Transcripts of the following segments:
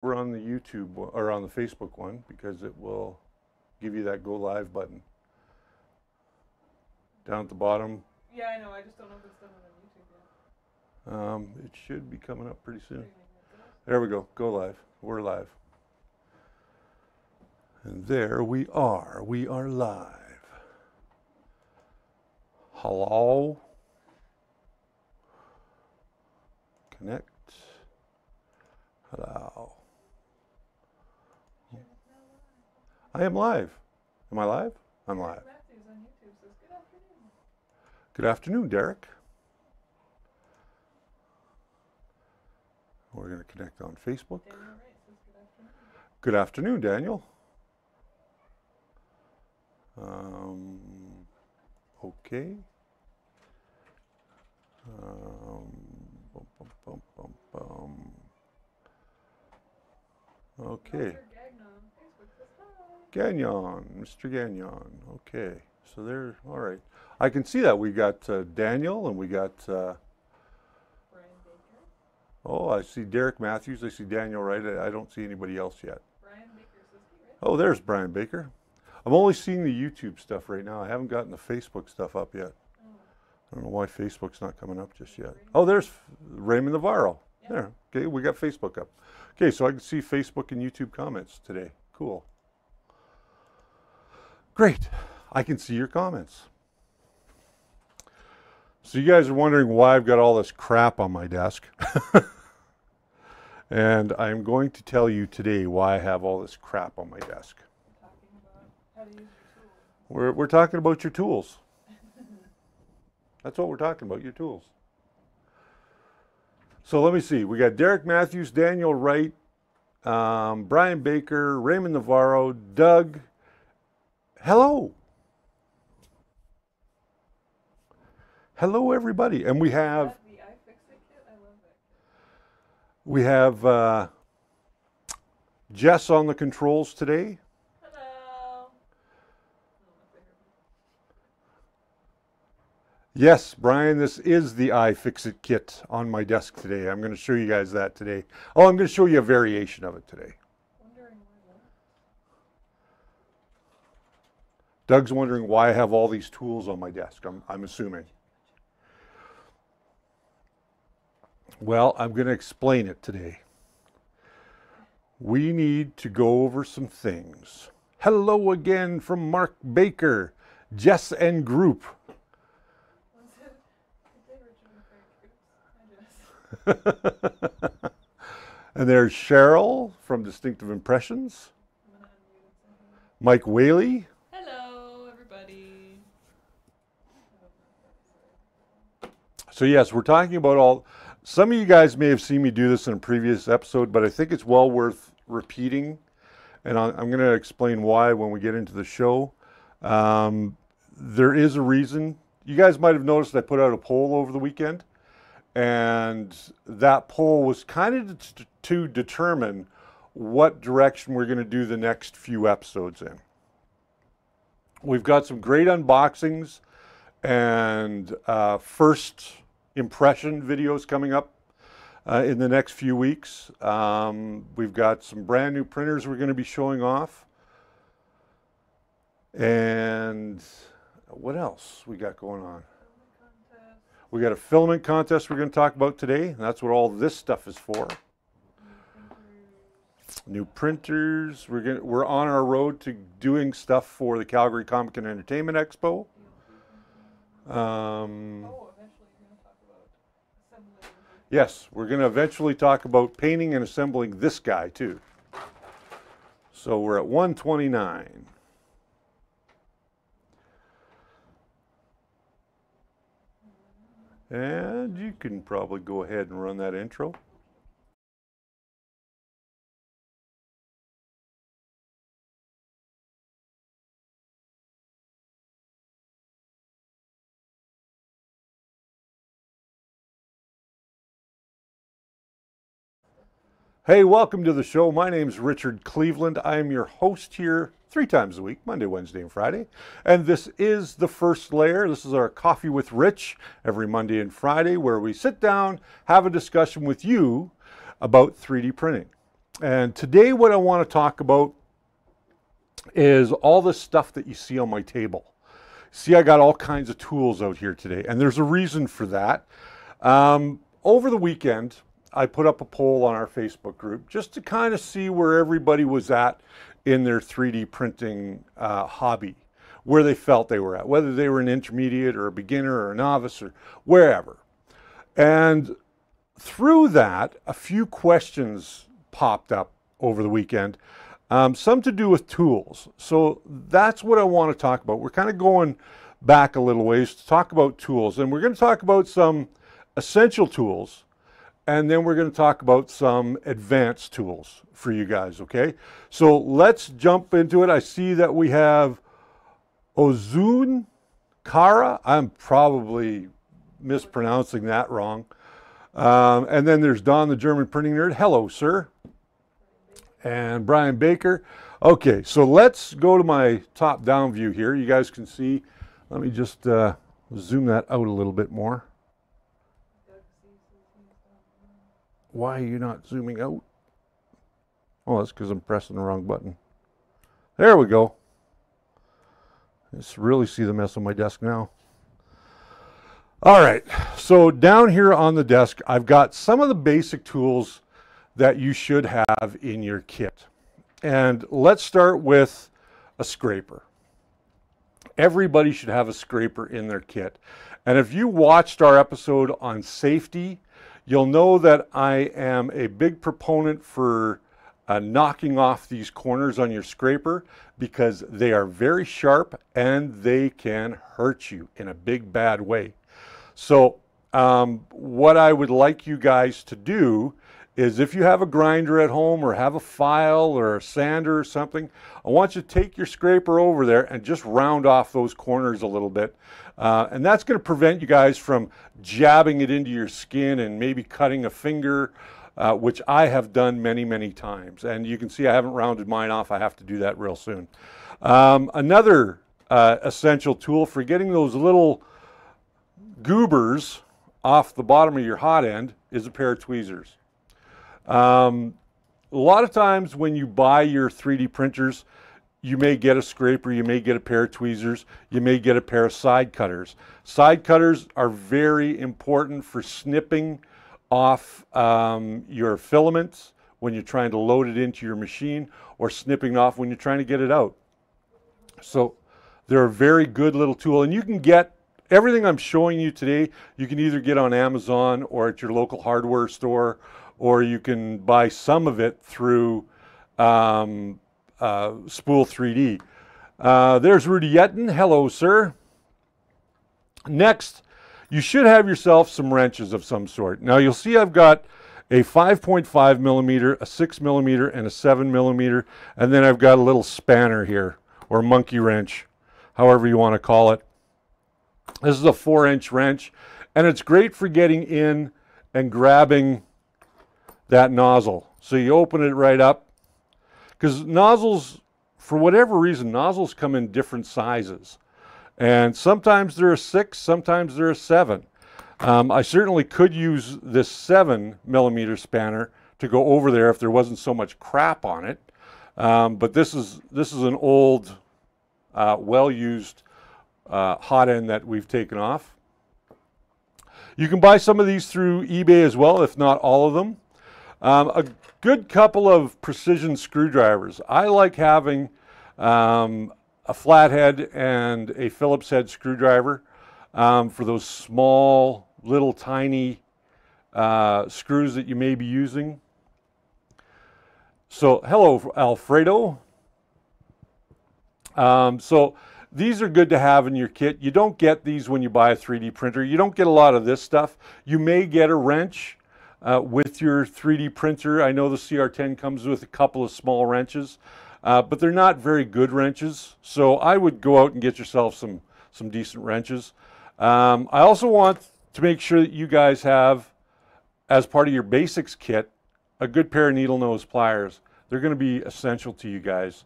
We're on the YouTube or on the Facebook one because it will give you that go live button down at the bottom. Yeah, I know. I just don't know if it's done on YouTube yet. It should be coming up pretty soon. There we go. Go live. We're live. And there we are. We are live. Hello. Connect. Hello. I am live. Am I live? I'm live. Matthews on YouTube says, "Good afternoon." Good afternoon, Derek. We're going to connect on Facebook. Daniel Wright says, "Good afternoon." Good afternoon, Daniel. Okay. Bum, bum, bum, bum, bum. Okay. Dr. Gagnon on Facebook says, "Hi." Gagnon, Mr. Gagnon. Okay. So there, all right. I can see that we got Daniel and we got, Brian Baker. oh, I see Derek Matthews. I see Daniel Wright. I don't see anybody else yet. Brian Baker says, "Hey, Rick." Oh, there's Brian Baker. I'm only seeing the YouTube stuff right now. I haven't gotten the Facebook stuff up yet. Oh. I don't know why Facebook's not coming up just yet. Oh, there's Raymond Navarro. Yeah. There. Okay, we got Facebook up. Okay, so I can see Facebook and YouTube comments today. Cool. Great. I can see your comments. So you guys are wondering why I've got all this crap on my desk. And I'm going to tell you today why I have all this crap on my desk. Talking about how to use your tools. We're talking about your tools. That's what we're talking about, your tools. So let me see. We got Derek Matthews, Daniel Wright, Brian Baker, Raymond Navarro, Doug. Hello. Hello, everybody. And we have The iFixit kit, I love that kit. we have Jess on the controls today. Hello. Yes, Brian, this is the iFixit kit on my desk today. I'm going to show you guys that today. Oh, I'm going to show you a variation of it today. Wondering why that. Doug's wondering why I have all these tools on my desk, I'm assuming. Well, I'm going to explain it today. We need to go over some things. Hello again from Mark Baker, Jess and group. Good day, Richard and Frank. Oops. Hi, Jess. And there's Cheryl from Distinctive Impressions, I'm gonna unmute and say hello. Mike Whaley, Hello, everybody. So yes, we're talking about all, some of you guys may have seen me do this in a previous episode, but I think it's well worth repeating. And I'm going to explain why when we get into the show. There is a reason. You guys might have noticed I put out a poll over the weekend. And that poll was kind of to determine what direction we're going to do the next few episodes in. We've got some great unboxings and first impression videos coming up in the next few weeks. We've got some brand new printers we're going to be showing off. And what else we got going on? We got a filament contest we're going to talk about today. And that's what all this stuff is for. New printers. We're on our road to doing stuff for the Calgary Comic and Entertainment Expo. Eventually you're going to talk about assembling. Yes, we're going to eventually talk about painting and assembling this guy too. So we're at 129. And you can probably go ahead and run that intro. Hey, welcome to the show. My name's Richard Cleveland. I am your host here 3 times a week, Monday, Wednesday, and Friday. And this is The First Layer. This is our Coffee with Rich every Monday and Friday, where we sit down, have a discussion with you about 3D printing. And today what I want to talk about is all this stuff that you see on my table. See, I got all kinds of tools out here today, and there's a reason for that. Over the weekend, I put up a poll on our Facebook group just to kind of see where everybody was at in their 3D printing hobby, where they felt they were at, whether they were an intermediate or a beginner or a novice or wherever. And through that, a few questions popped up over the weekend, some to do with tools. So that's what I want to talk about. We're kind of going back a little ways to talk about tools, and we're going to talk about some essential tools, and then we're going to talk about some advanced tools for you guys, okay? So let's jump into it. I see that we have Ozun Kara. I'm probably mispronouncing that wrong. And then there's Don, the German printing nerd. Hello, sir. And Brian Baker. Okay, so let's go to my top-down view here. You guys can see. Let me just zoom that out a little bit more. Why are you not zooming out? Oh, that's because I'm pressing the wrong button. There we go. Let's really see the mess on my desk now. All right, so down here on the desk, I've got some of the basic tools that you should have in your kit. And let's start with a scraper. Everybody should have a scraper in their kit. And if you watched our episode on safety, you'll know that I am a big proponent for knocking off these corners on your scraper because they are very sharp and they can hurt you in a big bad way. So what I would like you guys to do is if you have a grinder at home or have a file or a sander or something, I want you to take your scraper over there and just round off those corners a little bit. And that's going to prevent you guys from jabbing it into your skin and maybe cutting a finger, which I have done many, many times. And you can see I haven't rounded mine off. I have to do that real soon. Another essential tool for getting those little goobers off the bottom of your hot end is a pair of tweezers. A lot of times when you buy your 3D printers, you may get a scraper, you may get a pair of tweezers, you may get a pair of side cutters. Side cutters are very important for snipping off your filaments when you're trying to load it into your machine, or snipping off when you're trying to get it out. So they're a very good little tool, and you can get everything I'm showing you today, you can either get on Amazon or at your local hardware store, or you can buy some of it through Spool 3D. There's Rudy Yetten. Hello, sir. Next, you should have yourself some wrenches of some sort. Now, you'll see I've got a 5.5 millimeter, a 6 millimeter, and a 7 millimeter, and then I've got a little spanner here, or monkey wrench, however you want to call it. This is a 4-inch wrench, and it's great for getting in and grabbing that nozzle. So you open it right up, because nozzles, for whatever reason, nozzles come in different sizes. And sometimes they're a 6, sometimes they're a 7. I certainly could use this 7 millimeter spanner to go over there if there wasn't so much crap on it. But this is an old, well-used hot end that we've taken off. You can buy some of these through eBay as well, if not all of them. A good couple of precision screwdrivers. I like having a flathead and a Phillips head screwdriver for those small, little tiny screws that you may be using. So, hello, Alfredo. So these are good to have in your kit. You don't get these when you buy a 3D printer. You don't get a lot of this stuff. You may get a wrench with your 3D printer. I know the CR10 comes with a couple of small wrenches, but they're not very good wrenches. So I would go out and get yourself some decent wrenches. I also want to make sure that you guys have, as part of your basics kit, a good pair of needle nose pliers. They're going to be essential to you guys.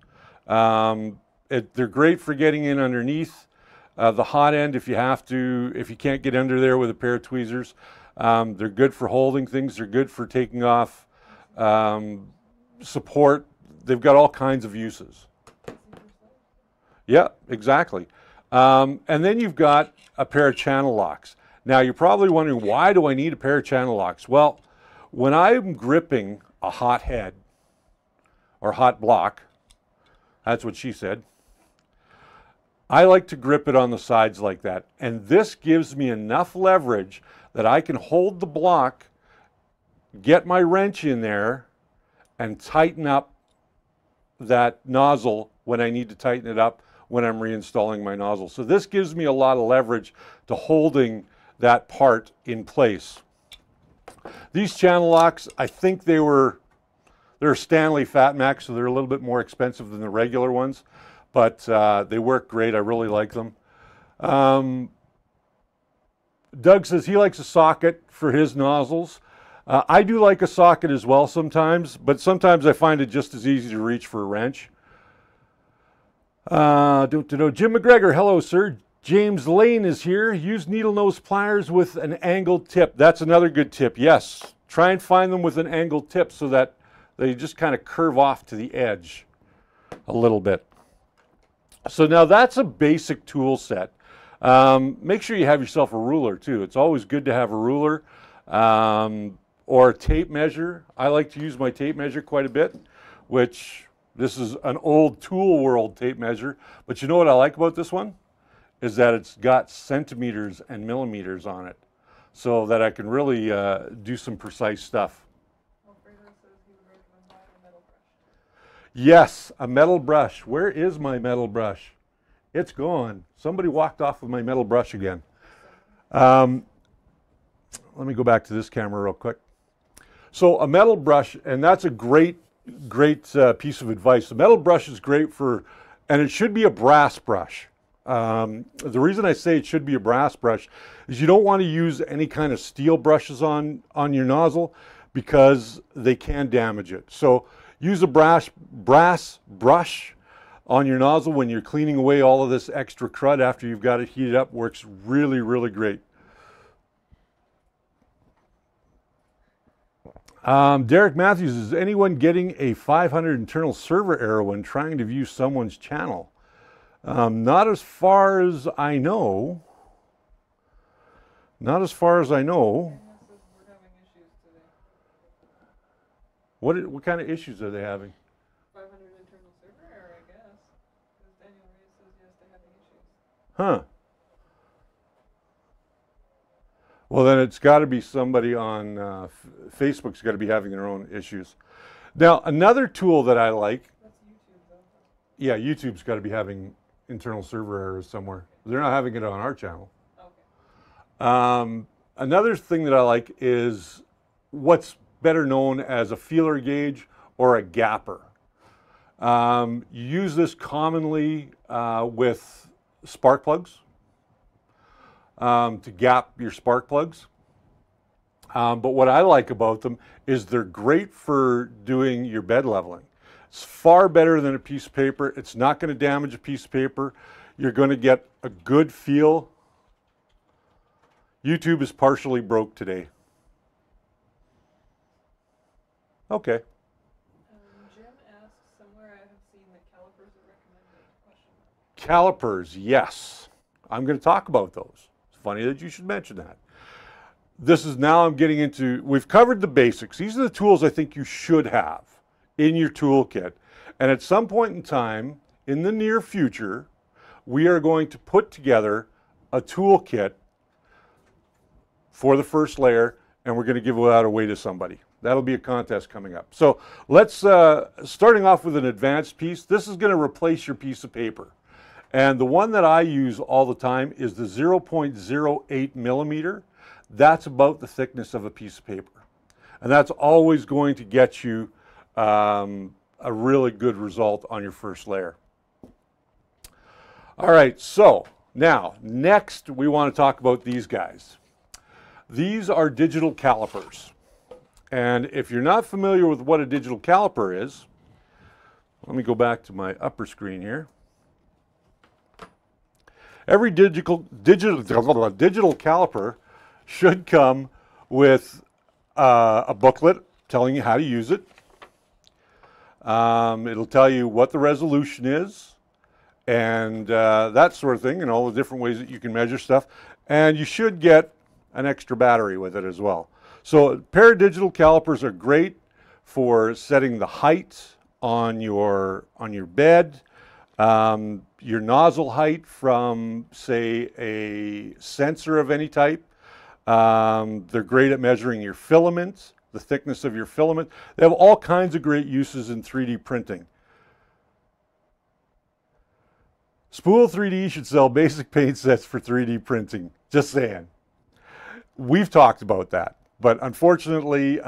They're great for getting in underneath the hot end if you can't get under there with a pair of tweezers. They're good for holding things. They're good for taking off support. They've got all kinds of uses. Yeah, exactly. And then you've got a pair of channel locks. Now you're probably wondering, why do I need a pair of channel locks? Well, when I'm gripping a hot head or hot block, that's what she said, I like to grip it on the sides like that. And this gives me enough leverage that I can hold the block, get my wrench in there, and tighten up that nozzle when I need to tighten it up when I'm reinstalling my nozzle. So this gives me a lot of leverage to holding that part in place. These channel locks, I think they're Stanley Fat Max, so they're a little bit more expensive than the regular ones, but they work great. I really like them. Doug says he likes a socket for his nozzles. I do like a socket as well sometimes, but sometimes I find it just as easy to reach for a wrench. Jim McGregor, hello sir. James Lane is here. Use needle nose pliers with an angled tip. That's another good tip. Yes, try and find them with an angled tip so that they just kind of curve off to the edge a little bit. So now that's a basic tool set. Make sure you have yourself a ruler too. It's always good to have a ruler or a tape measure. I like to use my tape measure quite a bit, which this is an old Tool World tape measure. But you know what I like about this one? Is that it's got centimeters and millimeters on it, so that I can really do some precise stuff. Yes, a metal brush. Where is my metal brush? It's gone. Somebody walked off with my metal brush again. Let me go back to this camera real quick. So a metal brush, and that's a great piece of advice. The metal brush is great for, and it should be a brass brush. The reason I say it should be a brass brush is you don't want to use any kind of steel brushes on your nozzle because they can damage it. So use a brass brush on your nozzle when you're cleaning away all of this extra crud after you've got it heated up. Works really, really great. Derek Matthews, is anyone getting a 500 internal server error when trying to view someone's channel? Not as far as I know. Not as far as I know. What kind of issues are they having? 500 internal server error, I guess. Because Daniel Ray says yes, they're having issues. Huh. Well, then it's got to be somebody on Facebook's got to be having their own issues. Now, another tool that I like. That's YouTube, though. Yeah, YouTube's got to be having internal server errors somewhere. They're not having it on our channel. Okay. Another thing that I like is what's better known as a feeler gauge or a gapper. You use this commonly with spark plugs to gap your spark plugs. But what I like about them is they're great for doing your bed leveling. It's far better than a piece of paper. It's not going to damage a piece of paper. You're going to get a good feel. YouTube is partially broke today. Okay. Jim asked, somewhere I have seen that calipers are recommended. Calipers, yes. I'm going to talk about those. It's funny that you should mention that. This is now I'm getting into, we've covered the basics. These are the tools I think you should have in your toolkit. And at some point in time, in the near future, we are going to put together a toolkit for the first layer, and we're going to give that away to somebody. That'll be a contest coming up. So let's, starting off with an advanced piece, this is going to replace your piece of paper. And the one that I use all the time is the 0.08 millimeter. That's about the thickness of a piece of paper. And that's always going to get you a really good result on your first layer. All right, so now, next we want to talk about these guys. These are digital calipers. And if you're not familiar with what a digital caliper is, let me go back to my upper screen here. Every digital caliper should come with a booklet telling you how to use it. It'll tell you what the resolution is and that sort of thing, and all the different ways that you can measure stuff. And you should get an extra battery with it as well. So a pair of digital calipers are great for setting the height on your bed, your nozzle height from, say, a sensor of any type. They're great at measuring your filament, the thickness of your filament. They have all kinds of great uses in 3D printing. Spool 3D should sell basic paint sets for 3D printing. Just saying. We've talked about that, but unfortunately,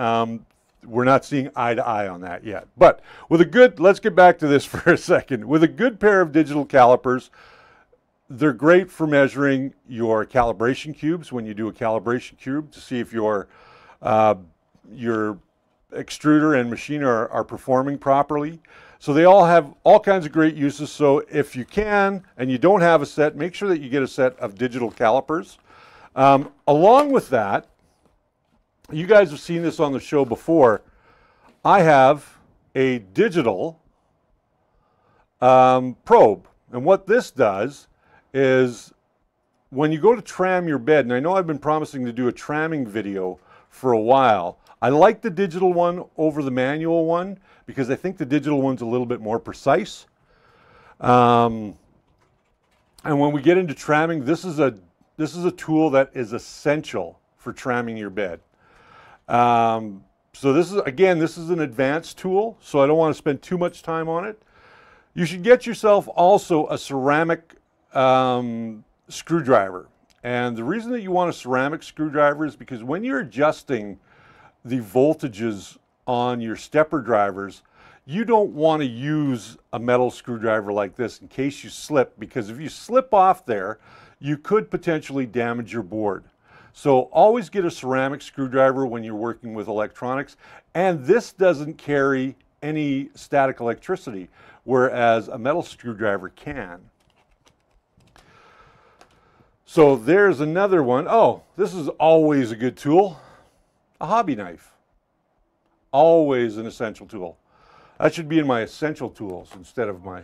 we're not seeing eye to eye on that yet. But with a good, let's get back to this for a second. With a good pair of digital calipers, they're great for measuring your calibration cubes when you do a calibration cube to see if your extruder and machine are performing properly. So they all have all kinds of great uses. So if you can and you don't have a set, make sure that you get a set of digital calipers. Along with that, you guys have seen this on the show before. I have a digital probe. And what this does is when you go to tram your bed, and I know I've been promising to do a tramming video for a while. I like the digital one over the manual one because I think the digital one's a little bit more precise. And when we get into tramming, this is a tool that is essential for tramming your bed. So this is an advanced tool, so I don't want to spend too much time on it. You should get yourself also a ceramic screwdriver. And the reason that you want a ceramic screwdriver is because when you're adjusting the voltages on your stepper drivers, you don't want to use a metal screwdriver like this in case you slip, because if you slip off there, you could potentially damage your board. So always get a ceramic screwdriver when you're working with electronics, and this doesn't carry any static electricity, whereas a metal screwdriver can. So there's another one. Oh, this is always a good tool. A hobby knife. Always an essential tool. That should be in my essential tools instead of my...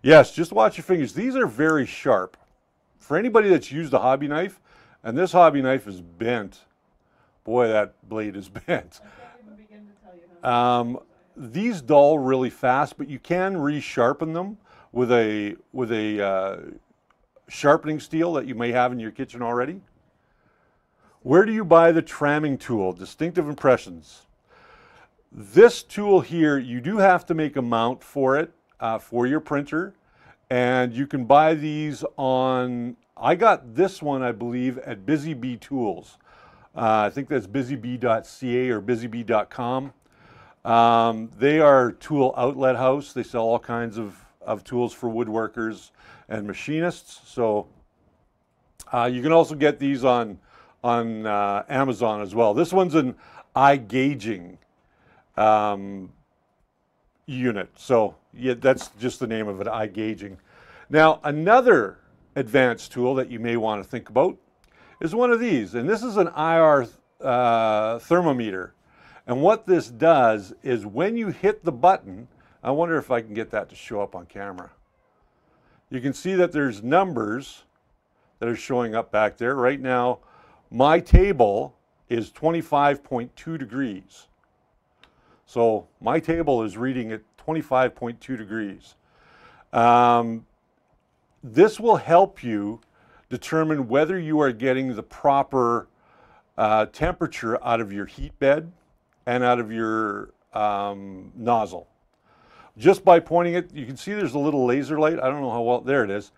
Yes, just watch your fingers. These are very sharp. For anybody that's used a hobby knife, and this hobby knife is bent. Boy, that blade is bent. These dull really fast, but you can resharpen them with a sharpening steel that you may have in your kitchen already. Where do you buy the tramming tool? Distinctive Impressions. This tool here, you do have to make a mount for it, for your printer, and you can buy these on, I got this one, I believe, at Busy Bee Tools. I think that's busybee.ca or busybee.com. They are tool outlet house. They sell all kinds of tools for woodworkers and machinists. So you can also get these on Amazon as well. This one's an eye gauging unit. So yeah, that's just the name of it, eye gauging. Now another advanced tool that you may want to think about is one of these, and this is an IR thermometer. And what this does is when you hit the button, I wonder if I can get that to show up on camera. You can see that there's numbers that are showing up back there. Right now, my table is 25.2 degrees. So my table is reading at 25.2 degrees. This will help you determine whether you are getting the proper temperature out of your heat bed and out of your nozzle. Just by pointing it, you can see there's a little laser light. I don't know how well, there it is.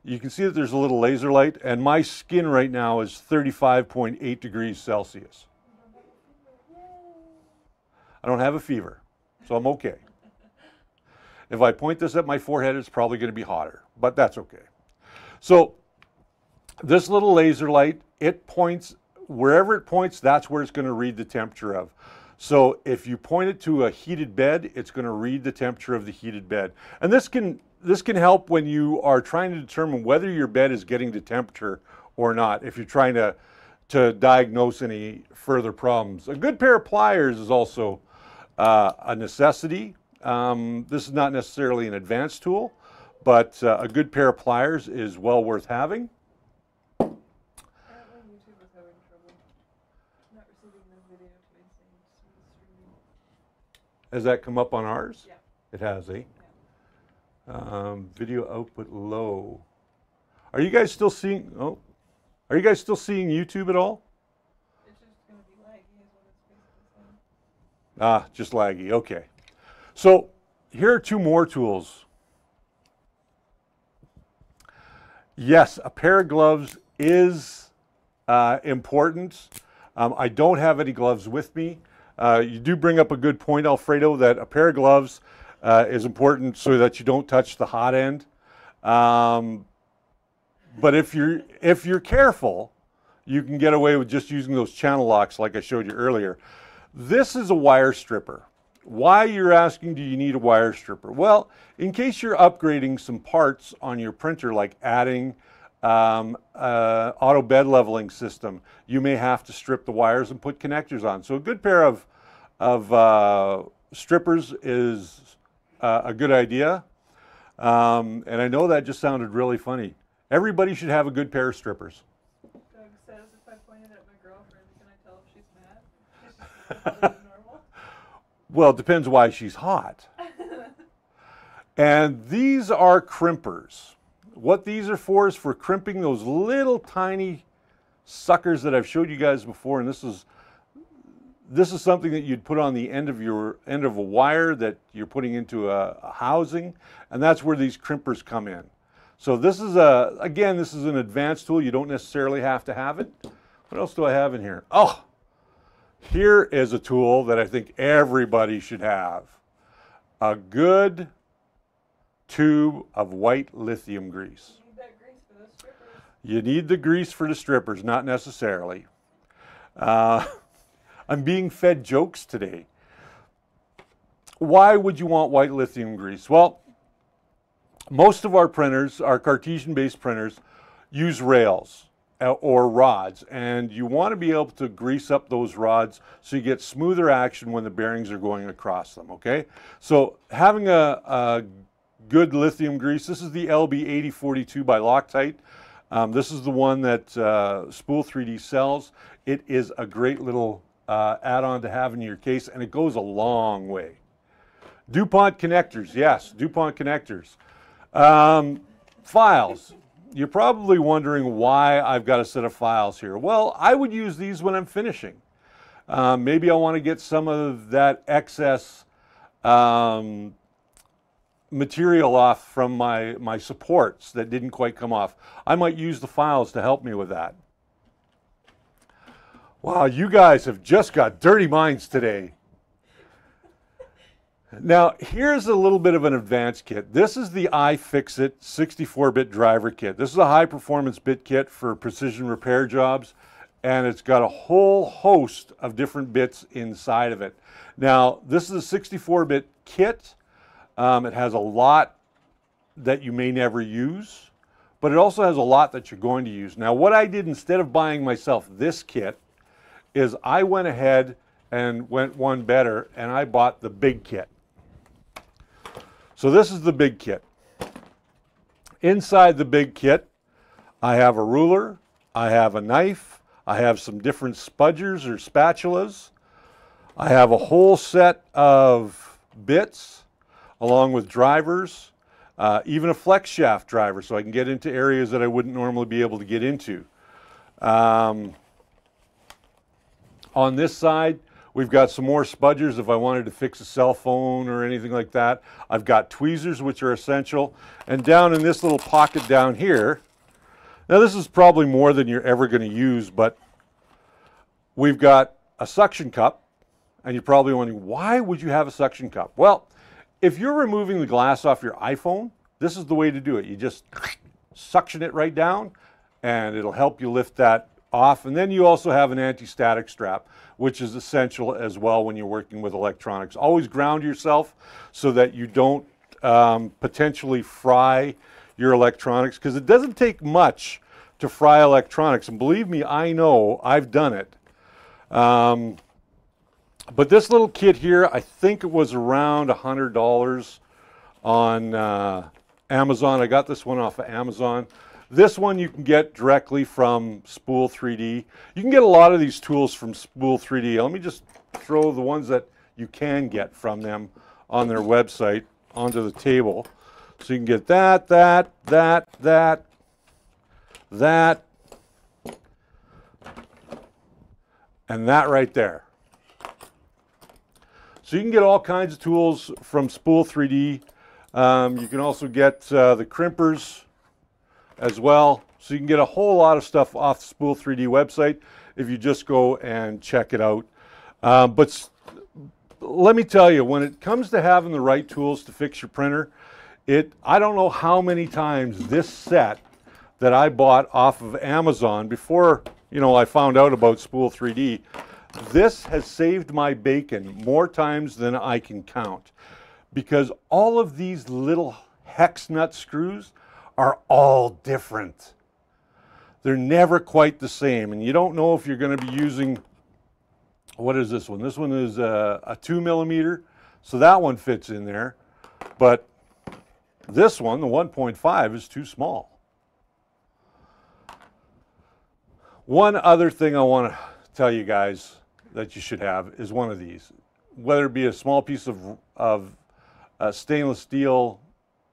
You can see that there's a little laser light, and my skin right now is 35.8 degrees Celsius. I don't have a fever, so I'm okay. If I point this at my forehead, it's probably going to be hotter, but that's okay. So this little laser light, it points, wherever it points, that's where it's going to read the temperature of. So if you point it to a heated bed, it's going to read the temperature of the heated bed. And this can help when you are trying to determine whether your bed is getting the temperature or not, if you're trying to diagnose any further problems. A good pair of pliers is also a necessity. This is not necessarily an advanced tool, but a good pair of pliers is well worth having. Apparently YouTube is having trouble not receiving the video to me saying smooth streaming. Has that come up on ours? Yeah. It has, eh? Yeah. Video output low. Are you guys still seeing? Oh, are you guys still seeing YouTube at all? It's just going to be laggy is what it's basically saying. Ah, just laggy. Okay. So here are two more tools. Yes, a pair of gloves is important. I don't have any gloves with me. You do bring up a good point, Alfredo, that a pair of gloves is important so that you don't touch the hot end. But if you're careful, you can get away with just using those channel locks like I showed you earlier. This is a wire stripper. Why, you're asking, do you need a wire stripper? Well, in case you're upgrading some parts on your printer, like adding auto bed leveling system, you may have to strip the wires and put connectors on. So a good pair of strippers is a good idea. And I know that just sounded really funny. Everybody should have a good pair of strippers. Doug says if I pointed at my girlfriend, can I tell if she's mad? She's just normal. Well, it depends why she's hot. And these are crimpers. What these are for is for crimping those little tiny suckers that I've showed you guys before. And this is something that you'd put on the end of a wire that you're putting into a housing, and that's where these crimpers come in. So this is again, this is an advanced tool. You don't necessarily have to have it. What else do I have in here? Oh, here is a tool that I think everybody should have. A good tube of white lithium grease. You need that grease for the strippers. You need the grease for the strippers, not necessarily. I'm being fed jokes today. Why would you want white lithium grease? Well, most of our printers, our Cartesian-based printers, use rails or rods, and you want to be able to grease up those rods so you get smoother action when the bearings are going across them, okay? So having a good lithium grease, this is the LB8042 by Loctite. This is the one that Spool 3D sells. It is a great little add-on to have in your case, and it goes a long way. DuPont connectors, yes, DuPont connectors. Files. You're probably wondering why I've got a set of files here. Well, I would use these when I'm finishing. Maybe I want to get some of that excess material off from my supports that didn't quite come off. I might use the files to help me with that. Wow, you guys have just got dirty minds today. Now, here's a little bit of an advanced kit. This is the iFixit 64-bit driver kit. This is a high-performance bit kit for precision repair jobs, and it's got a whole host of different bits inside of it. Now, this is a 64-bit kit. It has a lot that you may never use, but it also has a lot that you're going to use. Now, what I did instead of buying myself this kit is I went ahead and went one better, and I bought the big kit. So this is the big kit. Inside the big kit, I have a ruler, I have a knife, I have some different spudgers or spatulas, I have a whole set of bits along with drivers, even a flex shaft driver so I can get into areas that I wouldn't normally be able to get into. On this side, we've got some more spudgers if I wanted to fix a cell phone or anything like that. I've got tweezers, which are essential. And down in this little pocket down here, now this is probably more than you're ever going to use, but we've got a suction cup. And you're probably wondering, why would you have a suction cup? Well, if you're removing the glass off your iPhone, this is the way to do it. You just suction it right down, and it'll help you lift that off. And then you also have an anti-static strap, which is essential as well when you're working with electronics. Always ground yourself so that you don't potentially fry your electronics, because it doesn't take much to fry electronics. And believe me, I know, I've done it. But this little kit here, I think it was around $100 on Amazon. I got this one off of Amazon. This one you can get directly from Spool 3D. You can get a lot of these tools from Spool 3D. Let me just throw the ones that you can get from them on their website onto the table. So you can get that, and that right there. So you can get all kinds of tools from Spool 3D. You can also get the crimpers as well. So you can get a whole lot of stuff off the Spool 3D website if you just go and check it out. But let me tell you, when it comes to having the right tools to fix your printer, I don't know how many times this set that I bought off of Amazon before, you know, I found out about Spool 3D, this has saved my bacon more times than I can count, because all of these little hex nut screws are all different. They're never quite the same, and you don't know if you're going to be using, what is this one? This one is a 2mm, so that one fits in there, but this one, the 1.5, is too small. One other thing I want to tell you guys that you should have is one of these. Whether it be a small piece of stainless steel,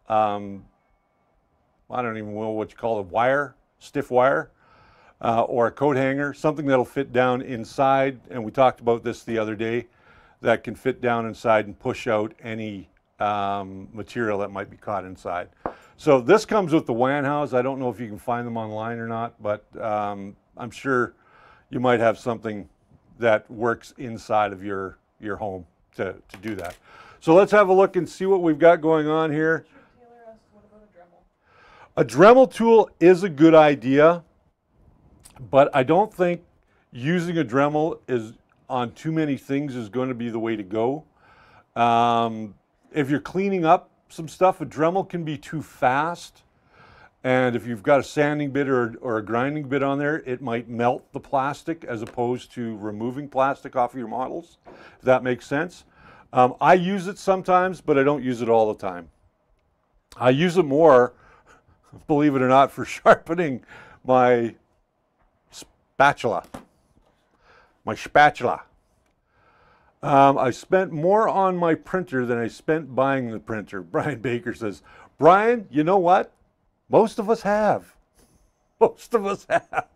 I don't even know what you call it, wire, stiff wire, or a coat hanger, something that'll fit down inside, and we talked about this the other day, that can fit down inside and push out any material that might be caught inside. So this comes with the WAN house. I don't know if you can find them online or not, but I'm sure you might have something that works inside of your home to do that. So let's have a look and see what we've got going on here. Taylor asked, what about a Dremel? A Dremel tool is a good idea, but I don't think using a Dremel is on too many things is going to be the way to go. If you're cleaning up some stuff, a Dremel can be too fast. And if you've got a sanding bit or a grinding bit on there, it might melt the plastic as opposed to removing plastic off of your models, if that makes sense. I use it sometimes, but I don't use it all the time. I use it more, believe it or not, for sharpening my spatula. I spent more on my printer than I spent buying the printer. Brian Baker says, Brian, you know what? Most of us have. Most of us have.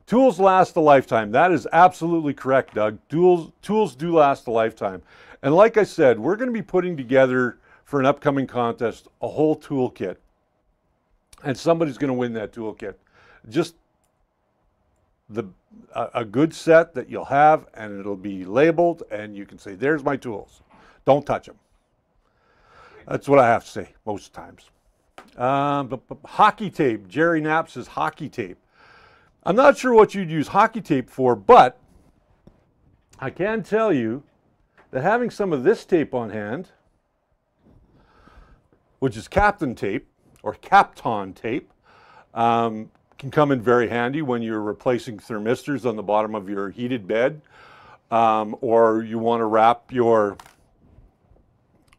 Tools last a lifetime. That is absolutely correct, Doug. Tools do last a lifetime. And like I said, we're going to be putting together for an upcoming contest a whole toolkit. And somebody's going to win that toolkit. Just a good set that you'll have, and it'll be labeled, and you can say, there's my tools. Don't touch them. That's what I have to say most times. Hockey tape. Jerry Knapp says hockey tape. I'm not sure what you'd use hockey tape for, but I can tell you that having some of this tape on hand, which is Captain tape or Kapton tape, can come in very handy when you're replacing thermistors on the bottom of your heated bed, or you want to wrap your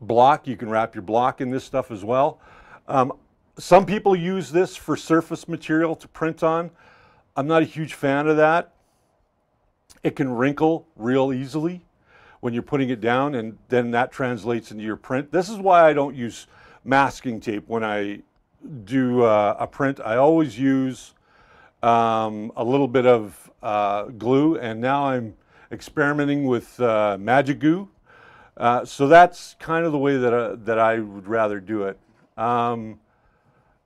block. You can wrap your block in this stuff as well. Some people use this for surface material to print on. I'm not a huge fan of that. It can wrinkle real easily when you're putting it down, and then that translates into your print. This is why I don't use masking tape when I do a print. I always use a little bit of glue, and now I'm experimenting with magic goo. So that's kind of the way that I would rather do it.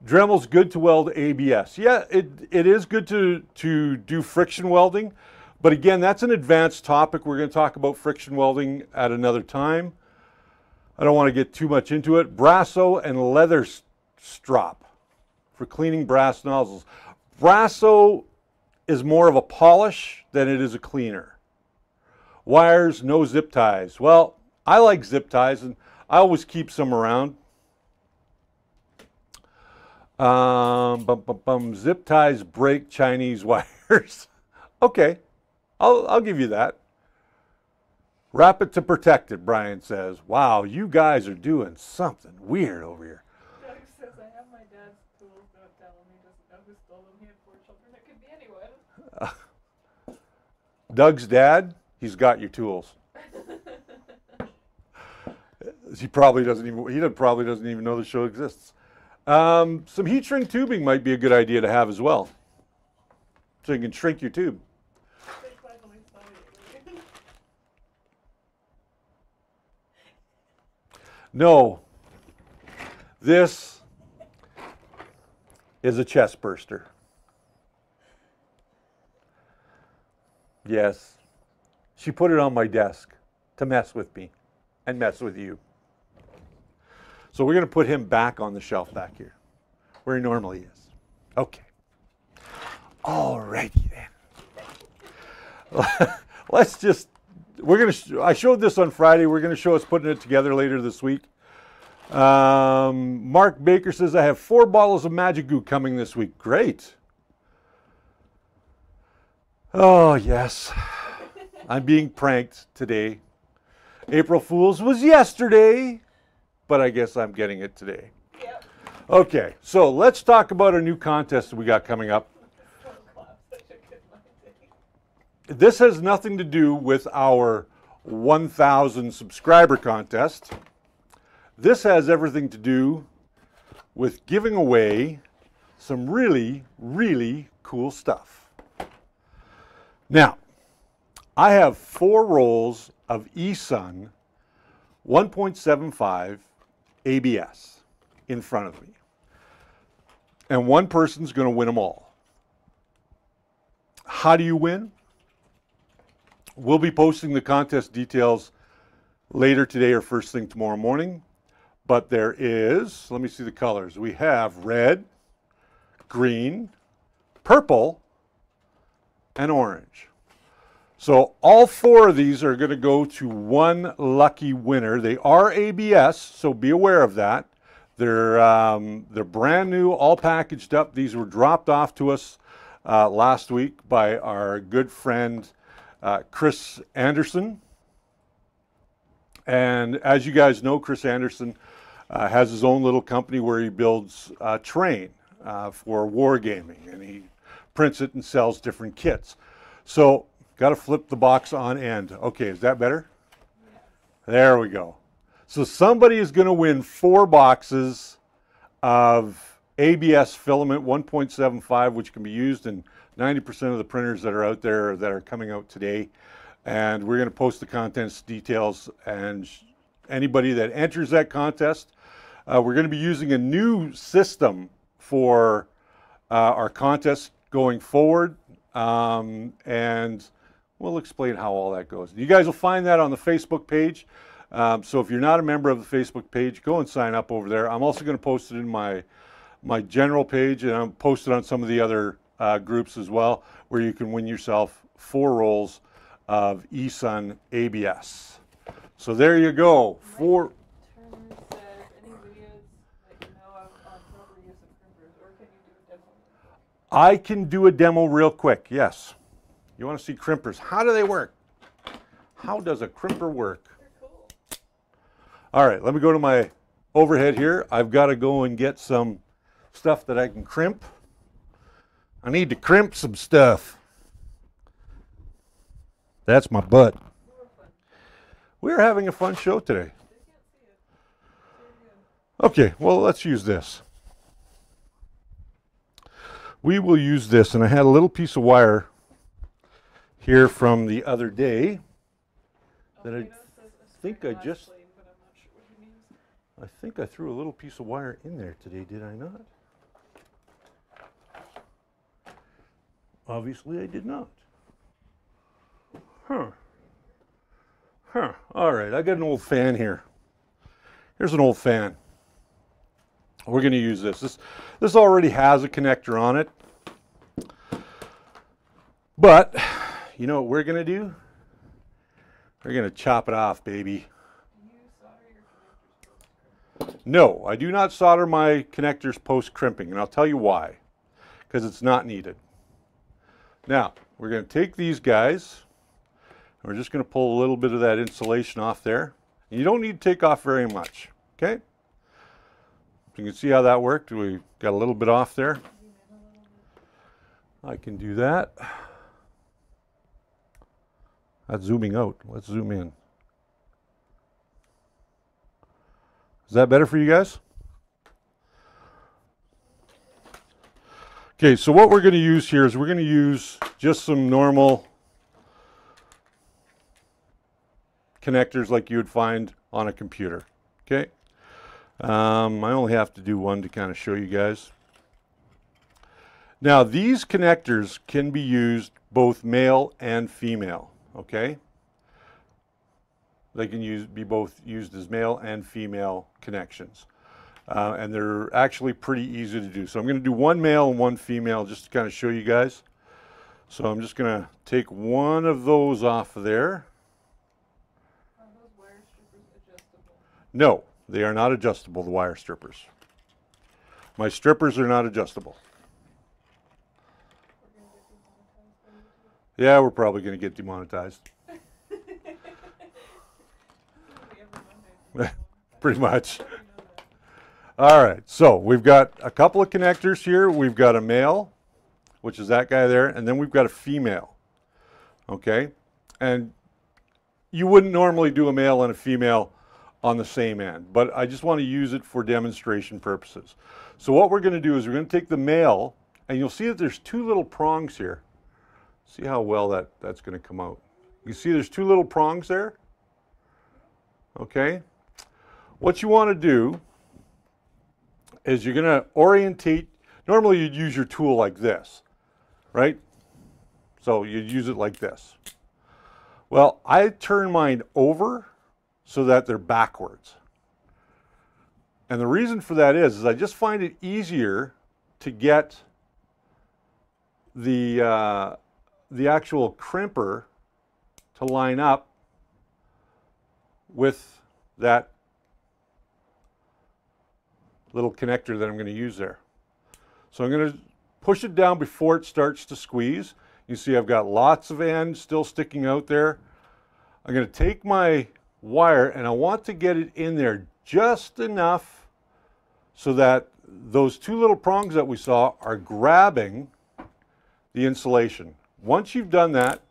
Dremel's good to weld ABS. Yeah, it is good to do friction welding, but again, that's an advanced topic. We're going to talk about friction welding at another time. I don't want to get too much into it. Brasso and leather strop for cleaning brass nozzles. Brasso is more of a polish than it is a cleaner. Wires, no zip ties. Well, I like zip ties, and I always keep some around. Zip ties break Chinese wires. Okay, I'll give you that. Wrap it to protect it, Brian says. Wow, you guys are doing something weird over here. Doug says, I have my dad's tools, don't tell him. He doesn't know who stole them. He had 4 children. It could be anyone. Doug's dad, he's got your tools. He probably doesn't even know the show exists. Some heat shrink tubing might be a good idea to have as well. So you can shrink your tube. No, this is a chest burster. Yes, she put it on my desk to mess with me and mess with you. So we're going to put him back on the shelf back here, where he normally is. Okay. Alrighty then. Let's just, I showed this on Friday. We're going to show us putting it together later this week. Mark Baker says, I have 4 bottles of Magic Goo coming this week. Great. Oh, yes. I'm being pranked today. April Fool's was yesterday, but I guess I'm getting it today. Yep. Okay, so let's talk about a new contest that we got coming up. This has nothing to do with our 1,000 subscriber contest. This has everything to do with giving away some really, really cool stuff. Now, I have 4 rolls of eSun 1.75 ABS in front of me. And one person's going to win them all. How do you win? We'll be posting the contest details later today or first thing tomorrow morning. But there is, let me see the colors. We have red, green, purple, and orange. So all 4 of these are going to go to one lucky winner. They are ABS, so be aware of that. They're brand new, all packaged up. These were dropped off to us last week by our good friend Chris Anderson. And as you guys know, Chris Anderson has his own little company where he builds terrain for wargaming, and he prints it and sells different kits. So got to flip the box on end. Okay, is that better? Yes. There we go. So somebody is going to win 4 boxes of ABS filament 1.75, which can be used in 90% of the printers that are out there that are coming out today. And we're going to post the contest details, and anybody that enters that contest, we're going to be using a new system for our contest going forward, and we'll explain how all that goes. You guys will find that on the Facebook page. So if you're not a member of the Facebook page, go and sign up over there. I'm also going to post it in my general page, and I'll post it on some of the other groups as well, where you can win yourself 4 rolls of eSun ABS. So there you go. 4. Turner says, any videos that you know of on proper use of crimpers, or can you do a demo? I can do a demo real quick, yes. You want to see crimpers. How do they work? How does a crimper work? They're cool. All right, let me go to my overhead here. I've got to go and get some stuff that I can crimp. I need to crimp some stuff. That's my butt. We're having a fun show today. Okay, well, let's use this. We will use this, and I had a little piece of wire here from the other day that I think I threw a little piece of wire in there today, did I not? Obviously I did not. All right, I got an old fan here. Here's an old fan. We're going to use this. This already has a connector on it. But, you know what we're going to do? We're going to chop it off, baby. No, I do not solder my connectors post-crimping, and I'll tell you why. Because it's not needed. Now, we're going to take these guys, We're just going to pull a little bit of that insulation off there. You don't need to take off very much, okay? You can see how that worked. We got a little bit off there. I can do that. That's zooming out. Let's zoom in. Is that better for you guys? Okay, so what we're going to use here is we're going to use just some normal connectors like you would find on a computer. Okay, I only have to do one to kind of show you guys. Now these connectors can be used both male and female. Okay, they can be both used as male and female connections. And they're actually pretty easy to do. So I'm going to do one male and one female just to kind of show you guys. So I'm just going to take one of those off of there. Are those wire strippers adjustable? No, they are not adjustable, the wire strippers. My strippers are not adjustable. We're gonna get demonetized by YouTube. Yeah, we're probably going to get demonetized. Every Monday. Pretty much. You know that. All right, so we've got a couple of connectors here. We've got a male, which is that guy there, and then we've got a female. Okay, and you wouldn't normally do a male and a female on the same end, but I just want to use it for demonstration purposes. So what we're going to do is we're going to take the male, and you'll see that there's two little prongs here. See how well that's going to come out. You see there's two little prongs there? Okay. What you want to do is you're going to orientate. Normally you'd use your tool like this, right? So you'd use it like this. Well, I turn mine over so that they're backwards. And the reason for that is I just find it easier to get the actual crimper to line up with that little connector that I'm going to use there. So I'm going to push it down before it starts to squeeze. You see I've got lots of end still sticking out there. I'm going to take my wire and I want to get it in there just enough so that those two little prongs that we saw are grabbing the insulation. Once you've done that,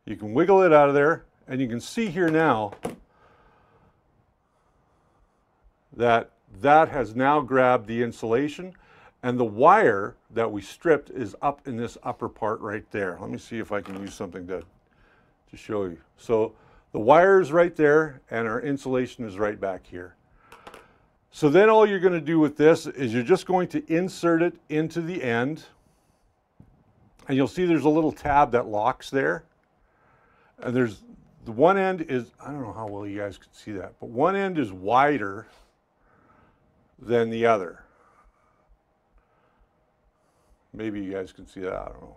you can wiggle it out of there, and you can see here now that that has now grabbed the insulation, and the wire that we stripped is up in this upper part right there. Let me see if I can use something to show you. So the wire is right there and our insulation is right back here. So then all you're going to do with this is you're just going to insert it into the end, and you'll see there's a little tab that locks there, and there's the one end is, I don't know how well you guys can see that, but one end is wider than the other. Maybe you guys can see that, I don't know.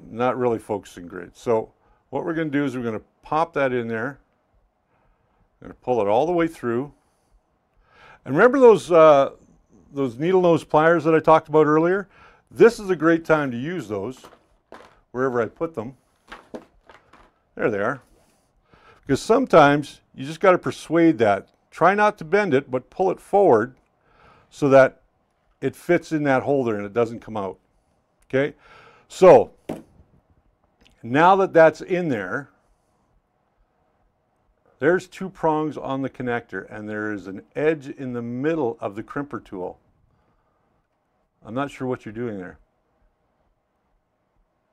Not really focusing great. So what we're going to do is we're going to pop that in there. I'm going to pull it all the way through. And remember those needle nose pliers that I talked about earlier? This is a great time to use those wherever I put them. There they are. Because sometimes you just got to persuade that. Try not to bend it, but pull it forward so that it fits in that holder and it doesn't come out. Okay? So, now that that's in there, there's two prongs on the connector, and there is an edge in the middle of the crimper tool. I'm not sure what you're doing there.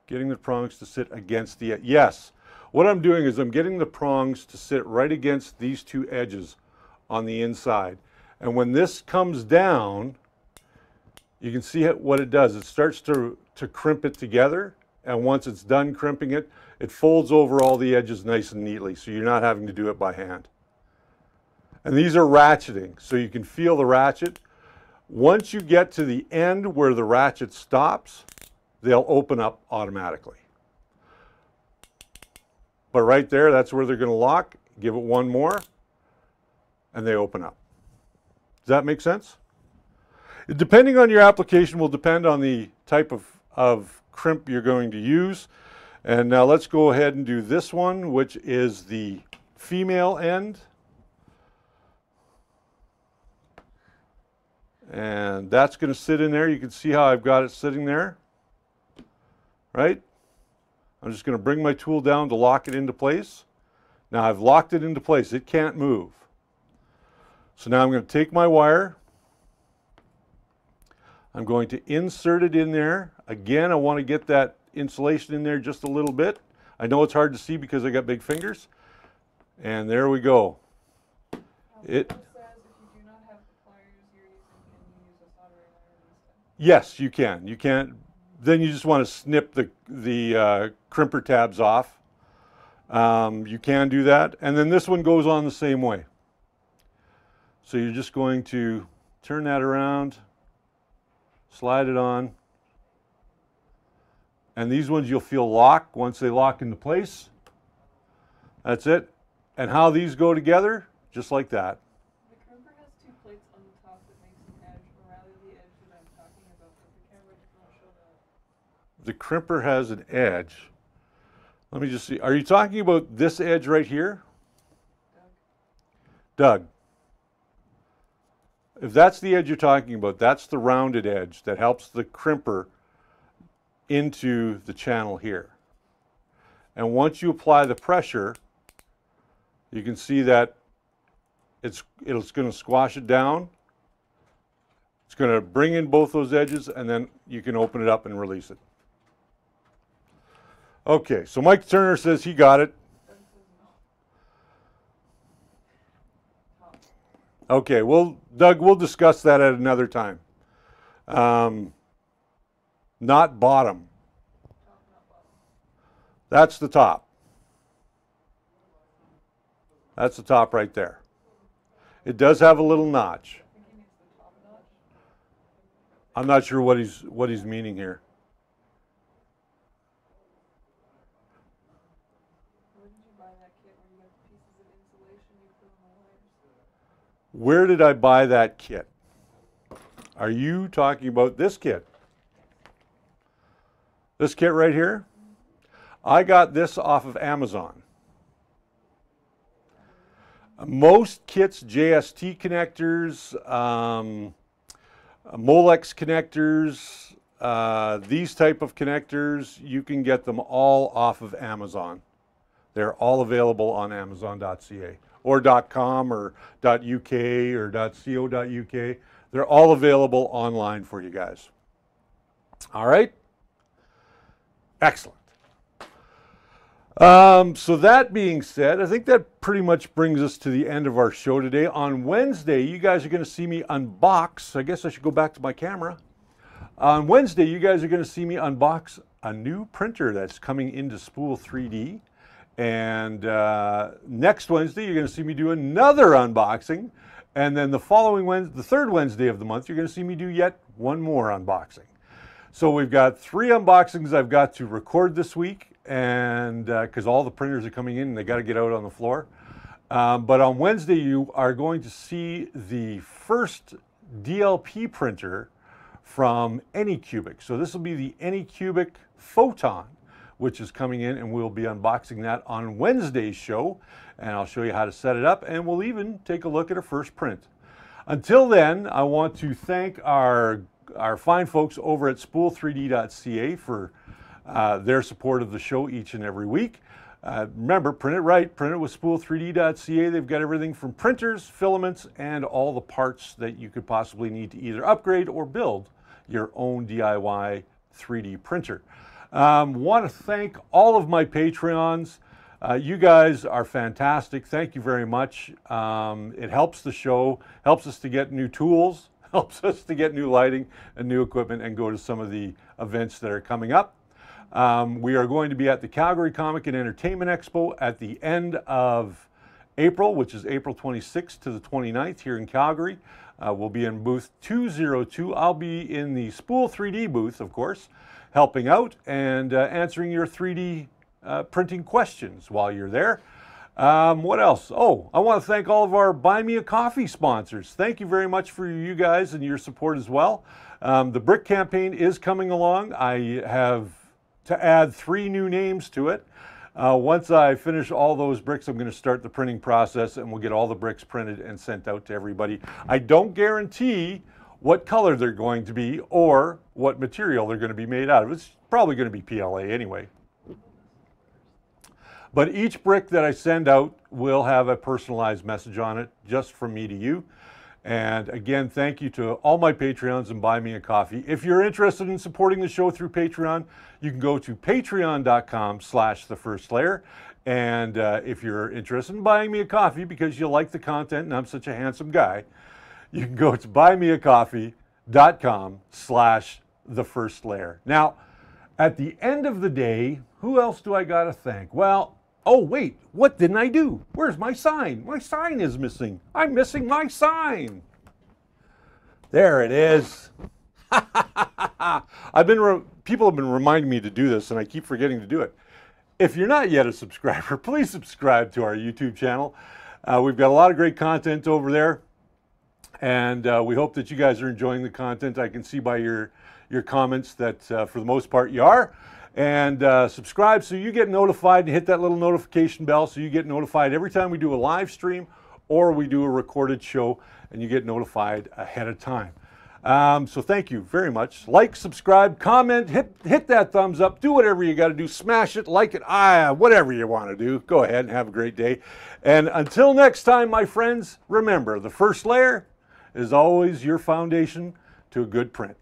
Getting the prongs to sit against the edge. Yes, what I'm doing is I'm getting the prongs to sit right against these two edges on the inside. And when this comes down, you can see what it does. It starts to crimp it together, and once it's done crimping it, it folds over all the edges nice and neatly, so you're not having to do it by hand. And these are ratcheting, so you can feel the ratchet. Once you get to the end where the ratchet stops, they'll open up automatically. But right there, that's where they're going to lock. Give it one more, and they open up. Does that make sense? Depending on your application will depend on the type of crimp you're going to use. And now let's go ahead and do this one, which is the female end. And that's going to sit in there. You can see how I've got it sitting there, right? I'm just going to bring my tool down to lock it into place. Now I've locked it into place. It can't move. So now I'm going to take my wire. I'm going to insert it in there. Again, I want to get that insulation in there just a little bit. I know it's hard to see because I got big fingers. And there we go. Yes, you can. You can't. Then you just want to snip the crimper tabs off. You can do that. And then this one goes on the same way. So you're just going to turn that around, slide it on. And these ones you'll feel lock once they lock into place. That's it. And how these go together, just like that. The crimper has two plates on the top that makes an edge, or rather the edge that I'm talking about, but the camera does not show that. The crimper has an edge. Let me just see. Are you talking about this edge right here? Doug. If that's the edge you're talking about, that's the rounded edge that helps the crimper into the channel here. And once you apply the pressure, you can see that it's going to squash it down. It's going to bring in both those edges, and then you can open it up and release it. Okay, so Mike Turner says he got it. Okay, well, Doug, we'll discuss that at another time. Not bottom. That's the top. That's the top right there. It does have a little notch. I'm not sure what he's meaning here. Where did I buy that kit? Are you talking about this kit? This kit right here? I got this off of Amazon. Most kits, JST connectors, Molex connectors, these type of connectors, you can get them all off of Amazon. They're all available on Amazon.ca or .com or .uk or .co.uk. They're all available online for you guys. All right? Excellent. So that being said, I think that pretty much brings us to the end of our show today. On Wednesday, you guys are going to see me unbox. I guess I should go back to my camera. On Wednesday, you guys are going to see me unbox a new printer that's coming into Spool 3D. And next Wednesday, you're going to see me do another unboxing. And then the following Wednesday, the third Wednesday of the month, you're going to see me do yet one more unboxing. So we've got 3 unboxings I've got to record this week, and because all the printers are coming in and they got to get out on the floor. But on Wednesday, you are going to see the first DLP printer from Anycubic. So this will be the Anycubic Photon, which is coming in, and we'll be unboxing that on Wednesday's show. And I'll show you how to set it up, and we'll even take a look at a first print. Until then, I want to thank our fine folks over at spool3d.ca for their support of the show each and every week. Remember, print it right, print it with spool3d.ca. They've got everything from printers, filaments, and all the parts that you could possibly need to either upgrade or build your own DIY 3D printer. Want to thank all of my Patreons. You guys are fantastic. Thank you very much. It helps the show, helps us to get new tools, helps us to get new lighting and new equipment and go to some of the events that are coming up. We are going to be at the Calgary Comic and Entertainment Expo at the end of April, which is April 26th to the 29th here in Calgary. We'll be in booth 202. I'll be in the Spool 3D booth, of course, helping out and answering your 3D printing questions while you're there. What else? Oh, I want to thank all of our Buy Me a Coffee sponsors. Thank you very much for you guys and your support as well. The brick campaign is coming along. I have to add 3 new names to it. Once I finish all those bricks, I'm going to start the printing process and we'll get all the bricks printed and sent out to everybody. I don't guarantee what color they're going to be or what material they're going to be made out of. It's probably going to be PLA anyway. But each brick that I send out will have a personalized message on it just from me to you. And again, thank you to all my Patreons and Buy Me a Coffee. If you're interested in supporting the show through Patreon, you can go to patreon.com/thefirstlayer. And if you're interested in buying me a coffee because you like the content and I'm such a handsome guy, you can go to buymeacoffee.com/thefirstlayer. Now, at the end of the day, who else do I got to thank? Well, oh wait, what didn't I do? Where's my sign? My sign is missing. I'm missing my sign. There it is. People have been reminding me to do this and I keep forgetting to do it. If you're not yet a subscriber, please subscribe to our YouTube channel. We've got a lot of great content over there. And we hope that you guys are enjoying the content. I can see by your comments that for the most part you are. And subscribe so you get notified and hit that little notification bell so you get notified every time we do a live stream or we do a recorded show and you get notified ahead of time. So thank you very much. Like, subscribe, comment, hit that thumbs up, do whatever you got to do, smash it, like it, whatever you want to do. Go ahead and have a great day. And until next time, my friends, remember, the first layer is always your foundation to a good print.